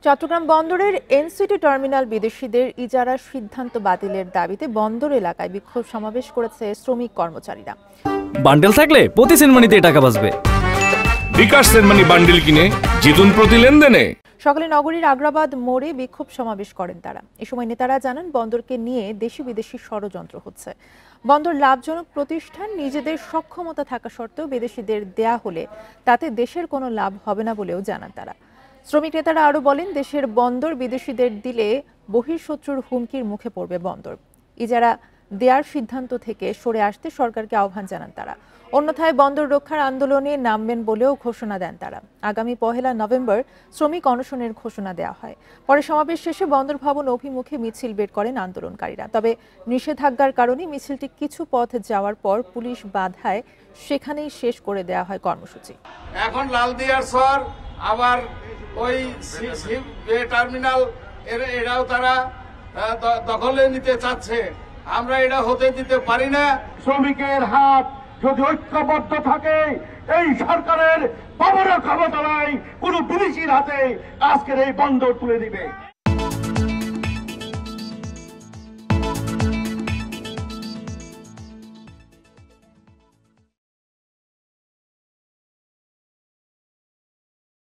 চট্টগ্রাম বন্দরের NCT terminal বিদেশিদের ইজারার সিদ্ধান্ত বাতিলের দাবিতে বন্দর এলাকায় বিক্ষোভ সমাবেশ করেছে শ্রমিক কর্মচারীরা। বান্ডেল থাকলে প্রতি সেনমানিতে টাকা বাঁচবে। বিকাশ সেনমানি বান্ডেল কিনে জিতুন প্রতি লেনদেনে। সকালে নগরীর আগ্রাবাদ মোড়ে বিক্ষোভ সমাবেশ করেন তারা। এ সময় নেতারা জানান, বন্দরকে নিয়ে দেশি বিদেশি ষড়যন্ত্র হচ্ছে। বন্দর লাভজনক প্রতিষ্ঠান, নিজেদের সক্ষমতা থাকা সত্ত্বেও বিদেশিদের দেয়া হলে তাতে দেশের কোনো লাভ হবে না বলেও জানান তারা। শ্রমিক নেতারা আরও বলেন, দেশের বন্দর বিদেশিদের দিলে বহিঃশত্রুর হুমকির মুখে পড়বে বন্দর। ইজারা দেওয়ার সিদ্ধান্ত থেকে সরে আসতে সরকারকে আহ্বান জানান তারা। অন্যথায় বন্দর রক্ষার আন্দোলনে নামবেন বলেও ঘোষণা দেন তারা। আগামী 1 নভেম্বর শ্রমিক অনশনের ঘোষণা দেওয়া হয়। পরে সমাবেশ শেষে বন্দর ভবন অভিমুখে মিছিল বের করেন আন্দোলনকারীরা। তবে নিষেধাজ্ঞার কারণে মিছিলটি কিছু পথ যাওয়ার পর পুলিশ বাধায় সেখানেই শেষ করে দেওয়া হয় কর্মসূচি। এখন লালদিয়ার শহর আবার ওই টার্মিনাল এরাও তারা দখলে নিতে চাচ্ছে। আমরা এটা হতে দিতে পারি না। শ্রমিকের হাত যদি ঐক্যবদ্ধ থাকে, এই সরকারের পাওয়ার ক্ষমতা নাই, কোন বিদেশির হাতে আজকের এই বন্দর তুলে দিবে।